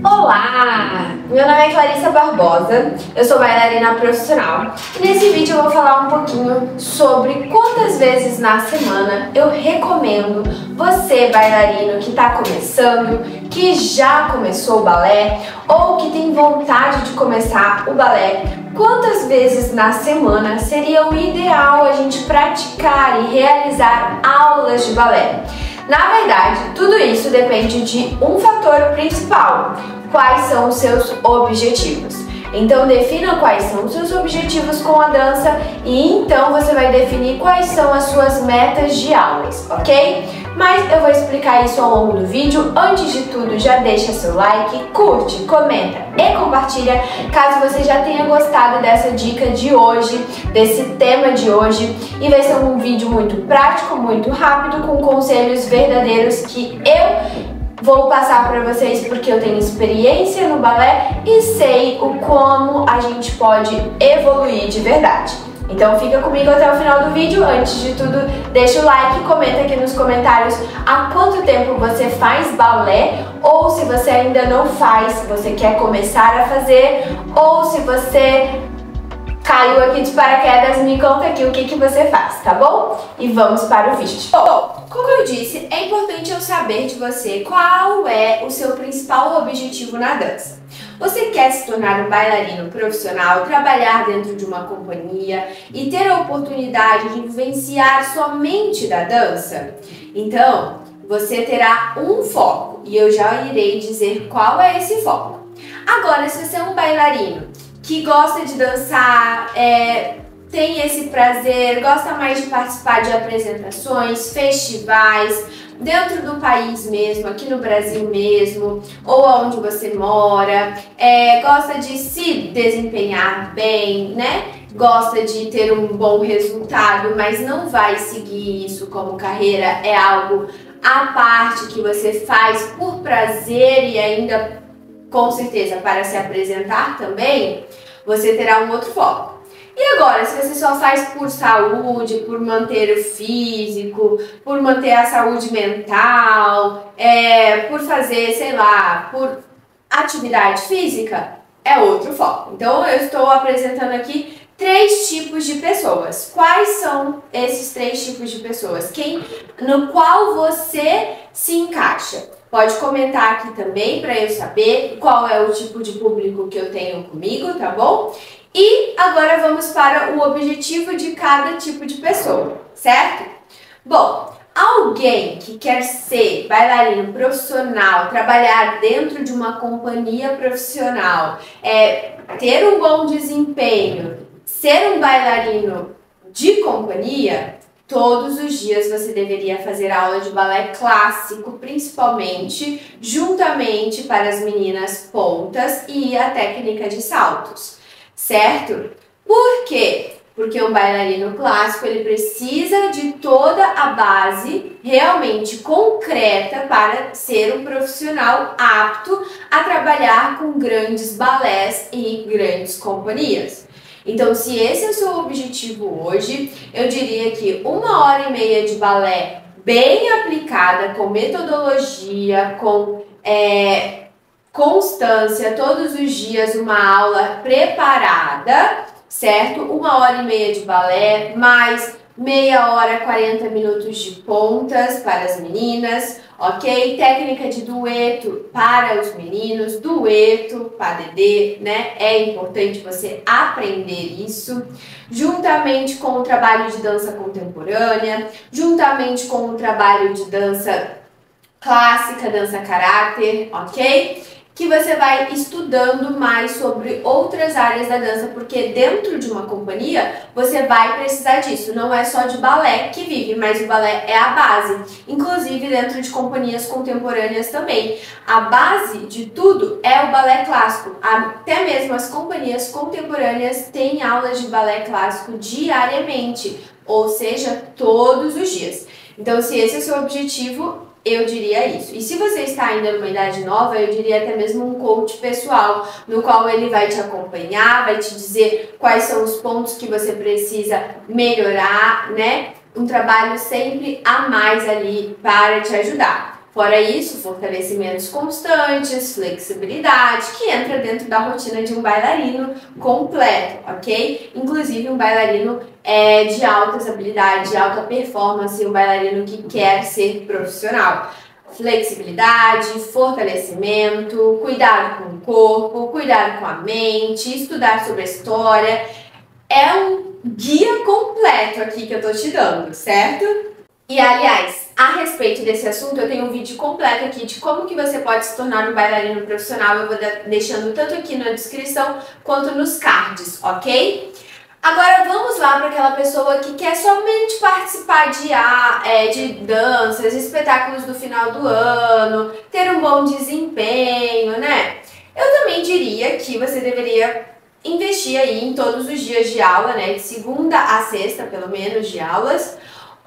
Olá! Meu nome é Clarissa Barbosa, eu sou bailarina profissional e nesse vídeo eu vou falar um pouquinho sobre quantas vezes na semana eu recomendo você, bailarino que está começando, que já começou o balé ou que tem vontade de começar o balé, quantas vezes na semana seria o ideal a gente praticar e realizar aulas de balé. Na verdade, tudo isso depende de um fator principal: quais são os seus objetivos. Então defina quais são os seus objetivos com a dança e então você vai definir quais são as suas metas de aulas, ok? Mas eu vou explicar isso ao longo do vídeo. Antes de tudo, já deixa seu like, curte, comenta e compartilha caso você já tenha gostado dessa dica de hoje, desse tema de hoje. E vai ser um vídeo muito prático, muito rápido, com conselhos verdadeiros que eu vou passar para vocês porque eu tenho experiência no balé e sei o como a gente pode evoluir de verdade. Então fica comigo até o final do vídeo. Antes de tudo, deixa o like, comenta aqui nos comentários há quanto tempo você faz balé, ou se você ainda não faz, se você quer começar a fazer, ou se você caiu aqui de paraquedas, me conta aqui o que você faz, tá bom? E vamos para o vídeo. Bom, como eu disse, é importante eu saber de você qual é o seu principal objetivo na dança. Você quer se tornar um bailarino profissional, trabalhar dentro de uma companhia e ter a oportunidade de vivenciar somente da dança? Então, você terá um foco e eu já irei dizer qual é esse foco. Agora, se você é um bailarino que gosta de dançar, tem esse prazer, gosta mais de participar de apresentações, festivais, dentro do país mesmo, aqui no Brasil mesmo, ou onde você mora, gosta de se desempenhar bem, né? Gosta de ter um bom resultado, mas não vai seguir isso como carreira, é algo à parte que você faz por prazer e ainda com certeza para se apresentar também, você terá um outro foco. E agora, se você só faz por saúde, por manter o físico, por manter a saúde mental, por fazer, sei lá, por atividade física, é outro foco. Então, eu estou apresentando aqui 3 tipos de pessoas. Quais são esses 3 tipos de pessoas? No qual você se encaixa? Pode comentar aqui também para eu saber qual é o tipo de público que eu tenho comigo, tá bom? E agora vamos para o objetivo de cada tipo de pessoa, certo? Bom, alguém que quer ser bailarino profissional, trabalhar dentro de uma companhia profissional, ter um bom desempenho, ser um bailarino de companhia, todos os dias você deveria fazer aula de balé clássico, principalmente, juntamente para as meninas pontas e a técnica de saltos, certo? Por quê? Porque um bailarino clássico, ele precisa de toda a base realmente concreta para ser um profissional apto a trabalhar com grandes balés e grandes companhias. Então, se esse é o seu objetivo hoje, eu diria que 1h30 de balé bem aplicada, com metodologia, com constância, todos os dias uma aula preparada, certo? 1h30 de balé, mais meia hora, 40 minutos de pontas para as meninas, ok? Técnica de dueto para os meninos, dueto, padedê, né? É importante você aprender isso, juntamente com o trabalho de dança contemporânea, juntamente com o trabalho de dança clássica, dança caráter, ok? Que você vai estudando mais sobre outras áreas da dança, porque dentro de uma companhia você vai precisar disso. Não é só de balé que vive, mas o balé é a base. Inclusive dentro de companhias contemporâneas também. A base de tudo é o balé clássico. Até mesmo as companhias contemporâneas têm aulas de balé clássico diariamente, ou seja, todos os dias. Então, se esse é o seu objetivo, eu diria isso. E se você está ainda numa idade nova, eu diria até mesmo um coach pessoal, no qual ele vai te acompanhar, vai te dizer quais são os pontos que você precisa melhorar, né? Um trabalho sempre a mais ali para te ajudar. Fora isso, fortalecimentos constantes, flexibilidade, que entra dentro da rotina de um bailarino completo, ok? Inclusive um bailarino de altas habilidades, de alta performance, um bailarino que quer ser profissional. Flexibilidade, fortalecimento, cuidado com o corpo, cuidado com a mente, estudar sobre a história. É um guia completo aqui que eu tô te dando, certo? E aliás, a respeito desse assunto, eu tenho um vídeo completo aqui de como que você pode se tornar um bailarino profissional. Eu vou deixando tanto aqui na descrição quanto nos cards, ok? Agora vamos lá para aquela pessoa que quer somente participar de danças, espetáculos do final do ano, ter um bom desempenho, né? Eu também diria que você deveria investir aí em todos os dias de aula, né? De segunda a sexta, pelo menos, de aulas.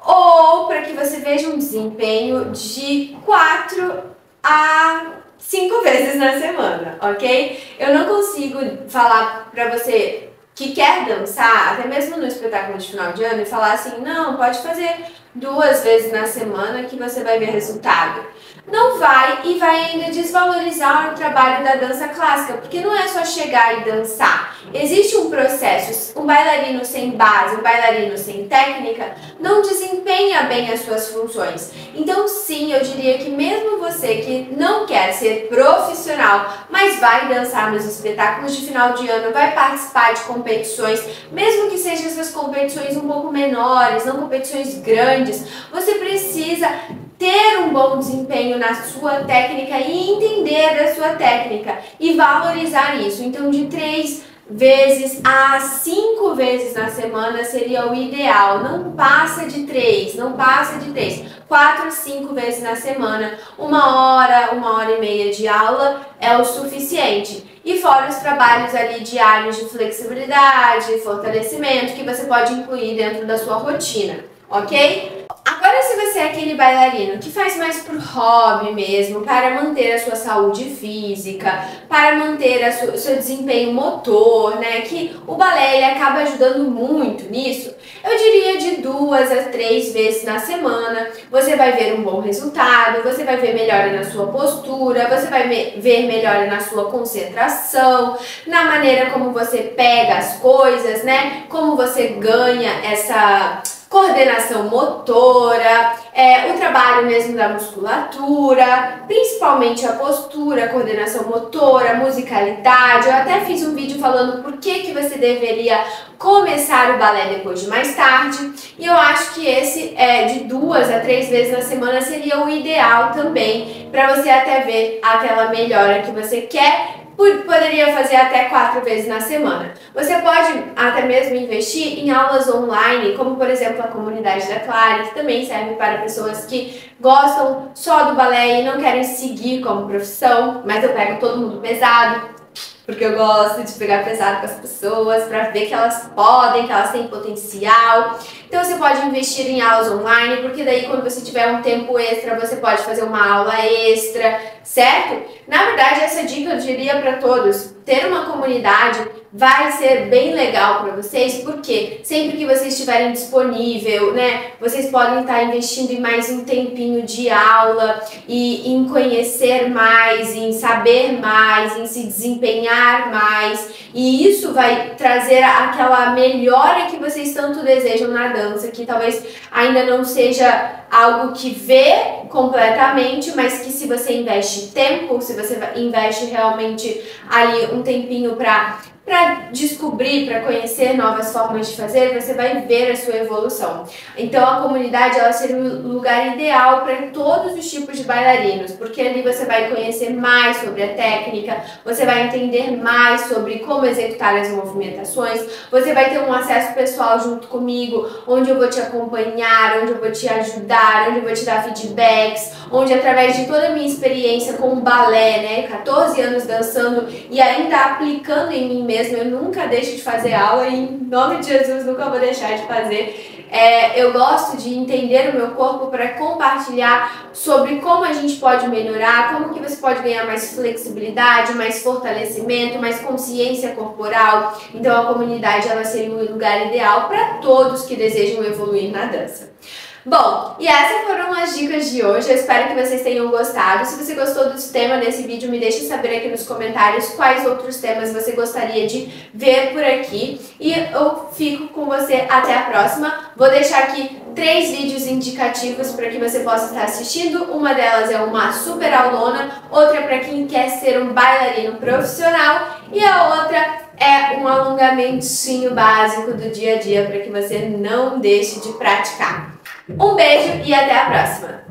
Ou para que você veja um desempenho de 4 a 5 vezes na semana, ok? Eu não consigo falar para você que quer dançar, até mesmo no espetáculo de final de ano, e falar assim, não, pode fazer 2 vezes na semana que você vai ver resultado. Não vai, e vai ainda desvalorizar o trabalho da dança clássica, porque não é só chegar e dançar. Existe um processo. Um bailarino sem base, um bailarino sem técnica, não desempenha bem as suas funções. Então sim, eu diria que mesmo você que não quer ser profissional, mas vai dançar nos espetáculos de final de ano, vai participar de competições, mesmo que sejam essas competições um pouco menores, não competições grandes, você precisa ter um bom desempenho na sua técnica e entender da sua técnica e valorizar isso. Então, de 3 vezes a 5 vezes na semana seria o ideal. Não passa de 3, não passa de 3. 4 a 5 vezes na semana, 1 hora e meia de aula é o suficiente. E fora os trabalhos ali diários de flexibilidade, fortalecimento, que você pode incluir dentro da sua rotina, ok? Agora, se você é aquele bailarino que faz mais por hobby mesmo, para manter a sua saúde física, para manter o seu desempenho motor, né, que o balé ele acaba ajudando muito nisso, eu diria de 2 a 3 vezes na semana, você vai ver um bom resultado, você vai ver melhora na sua postura, você vai ver melhora na sua concentração, na maneira como você pega as coisas, né, como você ganha essa coordenação motora, o trabalho mesmo da musculatura, principalmente a postura, a coordenação motora, a musicalidade. Eu até fiz um vídeo falando por que você deveria começar o balé depois de mais tarde, e eu acho que esse de 2 a 3 vezes na semana seria o ideal também, para você até ver aquela melhora que você quer. Poderia fazer até 4 vezes na semana. Você pode até mesmo investir em aulas online, como por exemplo a comunidade da Clare, que também serve para pessoas que gostam só do balé e não querem seguir como profissão, mas eu pego todo mundo pesado, porque eu gosto de pegar pesado com as pessoas para ver que elas podem, que elas têm potencial. Então você pode investir em aulas online, porque daí quando você tiver um tempo extra, você pode fazer uma aula extra, certo? Na verdade, essa dica eu diria para todos, ter uma comunidade vai ser bem legal para vocês, porque sempre que vocês estiverem disponível, né, vocês podem estar investindo em mais um tempinho de aula e em conhecer mais, em saber mais, em se desempenhar mais, e isso vai trazer aquela melhora que vocês tanto desejam na dança, que talvez ainda não seja algo que vê completamente, mas que se você investe tempo, se você investe realmente ali um tempinho para descobrir, para conhecer novas formas de fazer, você vai ver a sua evolução. Então a comunidade ela seria o lugar ideal para todos os tipos de bailarinos, porque ali você vai conhecer mais sobre a técnica, você vai entender mais sobre como executar as movimentações, você vai ter um acesso pessoal junto comigo, onde eu vou te acompanhar, onde eu vou te ajudar, onde eu vou te dar feedbacks, onde através de toda a minha experiência com o balé, né, 14 anos dançando e ainda aplicando em mim mesmo, eu nunca deixo de fazer aula e em nome de Jesus nunca vou deixar de fazer. Eu gosto de entender o meu corpo para compartilhar sobre como a gente pode melhorar, como que você pode ganhar mais flexibilidade, mais fortalecimento, mais consciência corporal. Então a comunidade ela seria o lugar ideal para todos que desejam evoluir na dança. Bom, e essas foram as dicas de hoje, eu espero que vocês tenham gostado. Se você gostou desse tema desse vídeo, me deixe saber aqui nos comentários quais outros temas você gostaria de ver por aqui. E eu fico com você até a próxima. Vou deixar aqui 3 vídeos indicativos para que você possa estar assistindo. Uma delas é uma super aulona, outra para quem quer ser um bailarino profissional e a outra é um alongamentinho básico do dia a dia para que você não deixe de praticar. Um beijo e até a próxima!